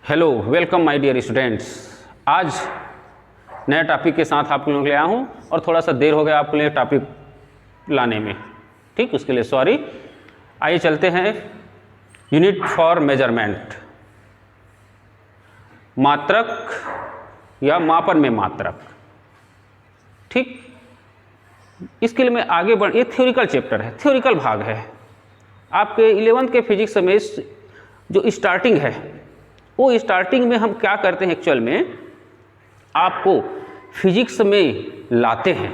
Hello, welcome my dear students. आज नए topic के साथ आप लोगों के लिए आया हूँ और थोड़ा सा देर हो गया आपके लिए टॉपिक लाने में, ठीक, उसके लिए सॉरी। आइए चलते हैं यूनिट फॉर मेजरमेंट, मात्रक या मापन में मात्रक, ठीक। इसके लिए मैं आगे बढ़, ये थ्योरिकल चैप्टर है, थ्योरिकल भाग है। आपके 11th के फिजिक्स में जो स्टार्टिंग है, वो स्टार्टिंग में हम क्या करते हैं, एक्चुअल में आपको फिजिक्स में लाते हैं।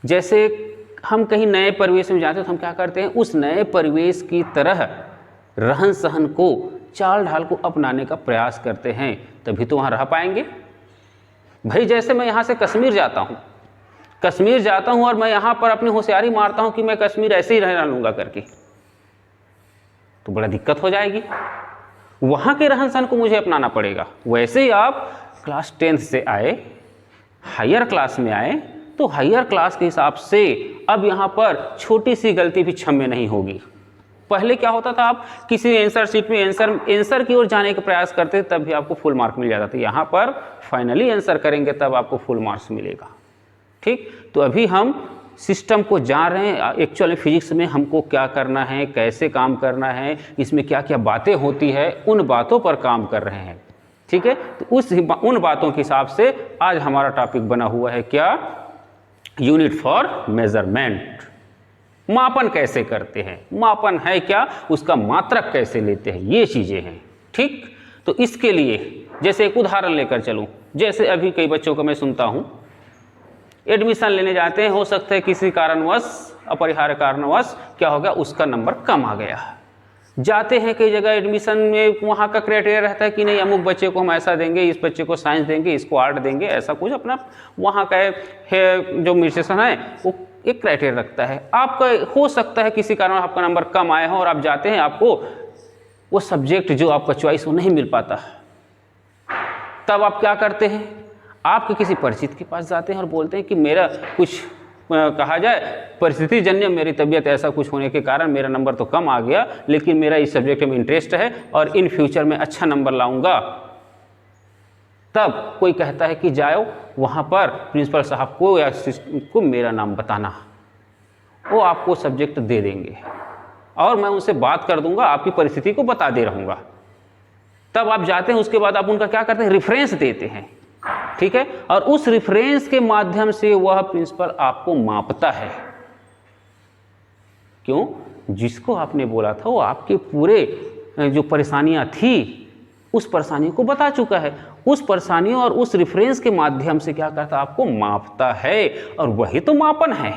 जैसे हम कहीं नए परिवेश में जाते हैं तो हम क्या करते हैं, उस नए परिवेश की तरह रहन सहन को, चाल ढाल को अपनाने का प्रयास करते हैं, तभी तो वहाँ रह पाएंगे। भाई जैसे मैं यहाँ से कश्मीर जाता हूँ और मैं यहाँ पर अपनी होशियारी मारता हूँ कि मैं कश्मीर ऐसे ही रहना लूँगा करके, तो बड़ा दिक्कत हो जाएगी। वहाँ के रहन सहन को मुझे अपनाना पड़ेगा। वैसे ही आप क्लास 10th से आए, हायर क्लास में आए, तो हायर क्लास के हिसाब से अब यहाँ पर छोटी सी गलती भी क्षम्य नहीं होगी। पहले क्या होता था, आप किसी आंसर शीट में आंसर की ओर जाने का प्रयास करते तब भी आपको फुल मार्क मिल जाता था। यहाँ पर फाइनली आंसर करेंगे तब आपको फुल मार्क्स मिलेगा, ठीक। तो अभी हम सिस्टम को जान रहे हैं, एक्चुअली फिजिक्स में हमको क्या करना है, कैसे काम करना है, इसमें क्या क्या बातें होती है, उन बातों पर काम कर रहे हैं, ठीक है। तो उन बातों के हिसाब से आज हमारा टॉपिक बना हुआ है क्या, यूनिट फॉर मेजरमेंट। मापन कैसे करते हैं, मापन है क्या, उसका मात्रक कैसे लेते हैं, ये चीज़ें हैं, ठीक। तो इसके लिए जैसे एक उदाहरण लेकर चलूँ, जैसे अभी कई बच्चों को मैं सुनता हूँ एडमिशन लेने जाते हैं, हो सकता है किसी कारणवश, अपरिहार्य कारणवश क्या हो गया, उसका नंबर कम आ गया। जाते हैं कई जगह एडमिशन में, वहाँ का क्राइटेरिया रहता है कि नहीं अमुक बच्चे को हम ऐसा देंगे, इस बच्चे को साइंस देंगे, इसको आर्ट देंगे, ऐसा कुछ अपना वहाँ का है जो एडमिनिस्ट्रेशन है वो एक क्राइटेरिया रखता है। आपका हो सकता है किसी कारण आपका नंबर कम आए हो और आप जाते हैं, आपको वो सब्जेक्ट जो आपका चॉइस वो नहीं मिल पाता, तब आप क्या करते हैं, आपके किसी परिचित के पास जाते हैं और बोलते हैं कि मेरा कुछ कहा जाए परिस्थिति जन्य मेरी तबीयत ऐसा कुछ होने के कारण मेरा नंबर तो कम आ गया, लेकिन मेरा इस सब्जेक्ट में इंटरेस्ट है और इन फ्यूचर में अच्छा नंबर लाऊंगा। तब कोई कहता है कि जाओ वहाँ पर प्रिंसिपल साहब को या को मेरा नाम बताना, वो आपको सब्जेक्ट दे देंगे और मैं उनसे बात कर दूंगा, आपकी परिस्थिति को बता दे रहूँगा। तब आप जाते हैं, उसके बाद आप उनका क्या करते हैं, रेफरेंस देते हैं, ठीक है। और उस रेफरेंस के माध्यम से वह प्रिंसिपल आपको मापता है। क्यों, जिसको आपने बोला था वो आपके पूरे जो परेशानियां थी उस परेशानियों को बता चुका है। उस परेशानियों और उस रेफरेंस के माध्यम से क्या करता है, आपको मापता है, और वही तो मापन है,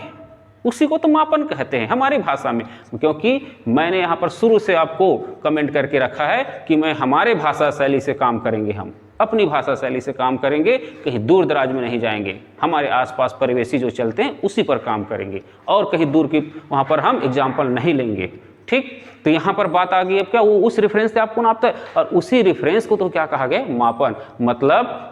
उसी को तो मापन कहते हैं हमारी भाषा में। क्योंकि मैंने यहाँ पर शुरू से आपको कमेंट करके रखा है कि मैं हमारे भाषा शैली से काम करेंगे, हम अपनी भाषा शैली से काम करेंगे, कहीं दूर दराज में नहीं जाएंगे, हमारे आसपास परिवेशी जो चलते हैं उसी पर काम करेंगे और कहीं दूर की वहाँ पर हम एग्जाम्पल नहीं लेंगे, ठीक। तो यहाँ पर बात आ गई अब क्या, वो उस रेफरेंस से आपको नापता है और उसी रेफरेंस को तो क्या कहा गया, मापन। मतलब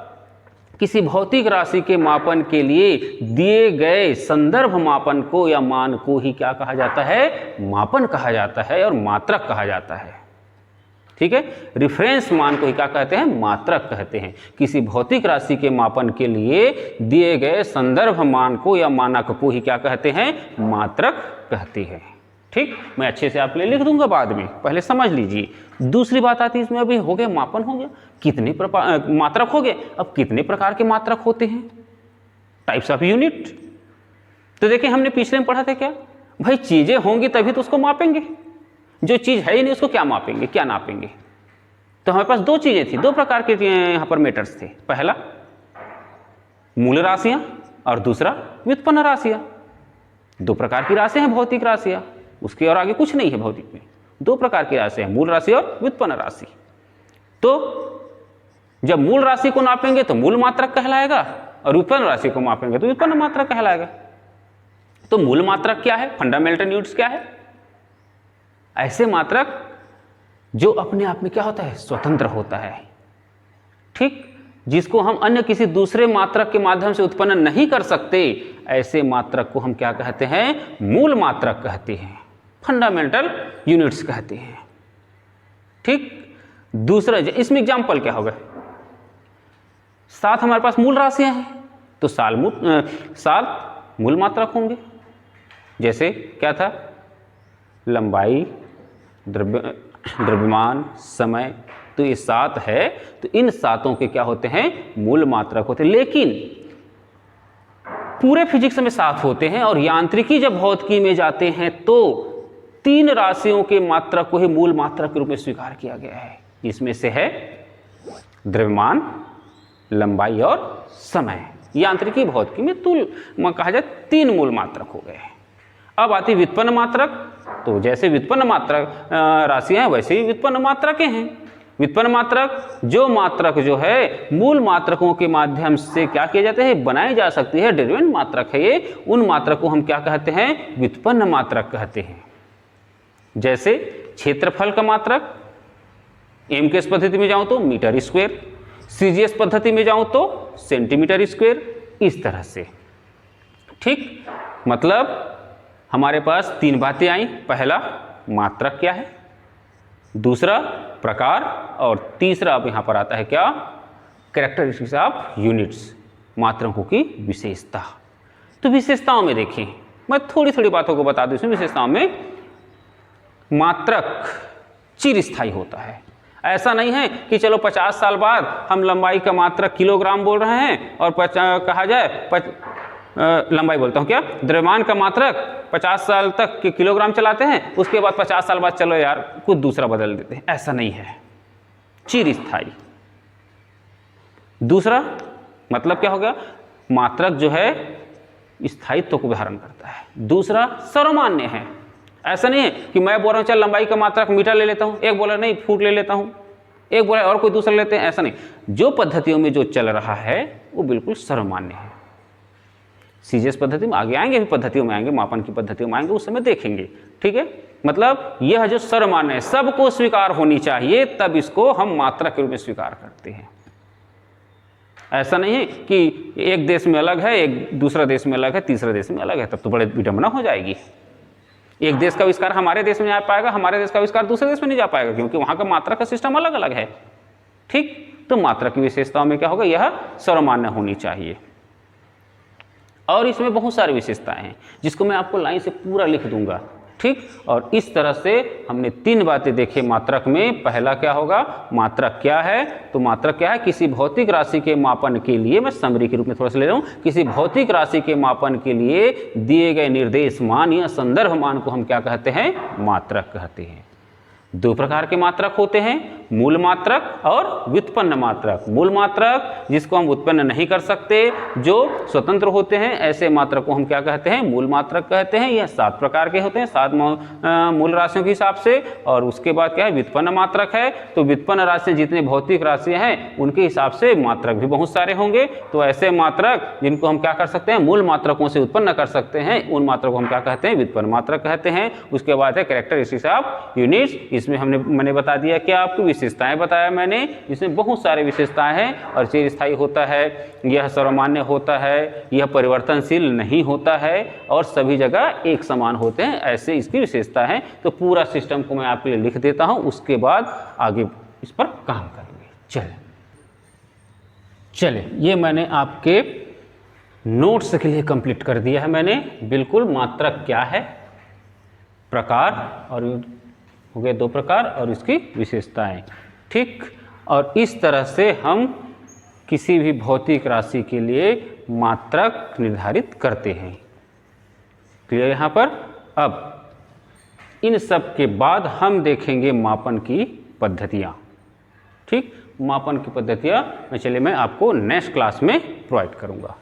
किसी भौतिक राशि के मापन के लिए दिए गए संदर्भ मापन को या मान को ही क्या कहा जाता है, मापन कहा जाता है और मात्रक कहा जाता है, ठीक है। रेफरेंस मान को ही क्या कहते हैं, मात्रक कहते हैं। किसी भौतिक राशि के मापन के लिए दिए गए संदर्भ मान को या मानक को ही क्या कहते हैं, मात्रक कहते हैं, ठीक। मैं अच्छे से आपके लिए लिख दूंगा बाद में, पहले समझ लीजिए। दूसरी बात आती है इसमें, अभी हो गया मापन, हो गया कितने मात्रक हो गए। अब कितने प्रकार के मात्रक होते हैं, टाइप्स ऑफ यूनिट। तो देखिए हमने पिछले में पढ़ा था क्या, भाई चीजें होंगी तभी तो उसको मापेंगे, जो चीज है ही नहीं उसको क्या मापेंगे, क्या नापेंगे। तो हमारे पास दो चीजें थी, दो प्रकार के यहाँ पर मेटर्स थे, पहला मूल राशियां और दूसरा व्युत्पन्न राशियां। दो प्रकार की राशियां हैं भौतिक राशियां, उसके और आगे कुछ नहीं है भौतिक में। दो प्रकार की राशि है, मूल राशि और व्युत्पन्न राशि। तो जब मूल राशि को नापेंगे तो मूल मात्रक कहलाएगा और व्युत्पन्न राशि को मापेंगे तो व्युत्पन्न मात्रक कहलाएगा। तो मूल मात्रक क्या है, फंडामेंटल यूनिट्स क्या है, ऐसे मात्रक जो अपने आप में क्या होता है, स्वतंत्र होता है, ठीक, जिसको हम अन्य किसी दूसरे मात्रक के माध्यम से उत्पन्न नहीं कर सकते, ऐसे मात्रक को हम क्या कहते हैं, मूल मात्रक कहते हैं, फंडामेंटल यूनिट्स कहते हैं, ठीक। दूसरा इसमें एग्जाम्पल क्या होगा, 7 हमारे पास मूल राशियां हैं तो 7 मूल मात्रक होंगे। जैसे क्या था, लंबाई, द्रव्यमान, समय, तो ये 7 है, तो इन 7 के क्या होते हैं, मूल मात्रक होते हैं। लेकिन पूरे फिजिक्स में 7 होते हैं और यांत्रिकी जब भौतिकी में जाते हैं तो 3 राशियों के मात्रक को ही मूल मात्रक के रूप में स्वीकार किया गया है। इसमें से है द्रव्यमान, लंबाई और समय। यांत्रिकी भौतिकी में कहा जाए 3 मूल मात्रक हो गए। अब आती व्युत्पन्न मात्रक, तो जैसे व्युत्पन्न मात्रक राशियां हैं वैसे ही व्युत्पन्न मात्रकें हैं। व्युत्पन्न मात्रक जो मात्रक जो है मूल मात्रकों के माध्यम से क्या किया जाता है, बनाई जा सकती है, डेरिवेंट मात्रक है ये, उन मात्रक को हम क्या कहते हैं, व्युत्पन्न मात्रक कहते हैं। जैसे क्षेत्रफल का मात्रक, एमकेएस पद्धति में जाऊं तो मीटर स्क्वायर, सीजीएस पद्धति में जाऊं तो सेंटीमीटर स्क्वायर, इस तरह से। ठीक, मतलब हमारे पास 3 बातें आई। पहला मात्रक क्या है, दूसरा प्रकार, और तीसरा अब यहाँ पर आता है क्या, कैरेक्टरिस्टिक्स ऑफ यूनिट्स, मात्रकों की विशेषता। तो विशेषताओं में देखें, मैं थोड़ी थोड़ी बातों को बता दूं इसमें। विशेषताओं में मात्रक चिरस्थायी होता है। ऐसा नहीं है कि चलो 50 साल बाद हम लंबाई का मात्रक किलोग्राम बोल रहे हैं और कहा जाए लंबाई बोलता हूँ क्या, द्रव्यमान का मात्रक 50 साल तक के किलोग्राम चलाते हैं, उसके बाद 50 साल बाद चलो यार कुछ दूसरा बदल देते हैं। ऐसा नहीं है, चिरस्थायी। दूसरा मतलब क्या हो गया, मात्रक जो है स्थायित्व को धारण करता है। दूसरा सर्वमान्य है। ऐसा नहीं है कि मैं बोल रहा हूँ चल लंबाई का मात्रक मीटर ले लेता हूँ, एक बोला नहीं फुट ले लेता हूँ, एक बोला और कोई दूसरा लेते हैं। ऐसा नहीं, जो पद्धतियों में जो चल रहा है वो बिल्कुल सर्वमान्य है। सीजीएस पद्धति में आगे आएंगे, भी पद्धतियों में आएंगे, मापन की पद्धतियों में आएंगे, उस समय देखेंगे। ठीक है, मतलब यह जो सर्वमान्य है, सबको स्वीकार होनी चाहिए, तब इसको हम मात्रक के रूप में स्वीकार करते हैं। ऐसा नहीं है कि एक देश में अलग है, एक दूसरा देश में अलग है, तीसरे देश में अलग है, तब तो बड़े विडंबना हो जाएगी। एक देश का आविष्कार हमारे देश में जा पाएगा, हमारे देश का आविष्कार दूसरे देश में नहीं जा पाएगा, क्योंकि वहाँ का मात्रक का सिस्टम अलग अलग है। ठीक, तो मात्रक की विशेषताओं में क्या होगा, यह सर्वमान्य होनी चाहिए। और इसमें बहुत सारी विशेषताएं हैं जिसको मैं आपको लाइन से पूरा लिख दूंगा। ठीक, और इस तरह से हमने 3 बातें देखी मात्रक में। पहला क्या होगा, मात्रक क्या है, तो मात्रक क्या है, किसी भौतिक राशि के मापन के लिए, मैं समरी के रूप में थोड़ा सा ले रहा हूँ, किसी भौतिक राशि के मापन के लिए दिए गए निर्देश मान या संदर्भ मान को हम क्या कहते हैं, मात्रक कहते हैं। 2 प्रकार के मात्रक होते हैं, मूल मात्रक और व्युत्पन्न मात्रक। मूल मात्रक जिसको हम उत्पन्न नहीं कर सकते, जो स्वतंत्र होते हैं, ऐसे मात्रक को हम क्या कहते हैं, मूल मात्रक कहते हैं। यह 7 प्रकार के होते हैं, 7 मूल राशियों के हिसाब से। और उसके बाद क्या है, व्युत्पन्न मात्रक है। तो व्युत्पन्न राशियाँ जितने भौतिक राशियाँ हैं उनके हिसाब से मात्रक भी बहुत सारे होंगे। तो ऐसे मात्रक जिनको हम क्या कर सकते हैं, मूल मात्रकों से उत्पन्न कर सकते हैं, उन मात्रकों को हम क्या कहते हैं, व्युत्पन्न मात्रक कहते हैं। उसके बाद है कैरेक्टरिस्टिक्स ऑफ यूनिट्स। इसमें मैंने बता दिया कि आपको विशेषताएं बताया मैंने, इसमें बहुत सारे विशेषताएं हैं। और चिरस्थायी होता है, यह सर्वमान्य होता है, यह परिवर्तनशील नहीं होता है, और सभी जगह एक समान होते हैं, ऐसे इसकी विशेषता है। तो पूरा सिस्टम को मैं आपके लिए लिख देता हूं, उसके बाद आगे इस पर काम करेंगे। चले ये मैंने आपके नोट्स के लिए कंप्लीट कर दिया है मैंने बिल्कुल। मात्रक क्या है, प्रकार, और हो गए 2 प्रकार, और इसकी विशेषताएं। ठीक, और इस तरह से हम किसी भी भौतिक राशि के लिए मात्रक निर्धारित करते हैं। क्लियर यहाँ पर। अब इन सब के बाद हम देखेंगे मापन की पद्धतियाँ। ठीक, मापन की पद्धतियाँ मैं आपको नेक्स्ट क्लास में प्रोवाइड करूँगा।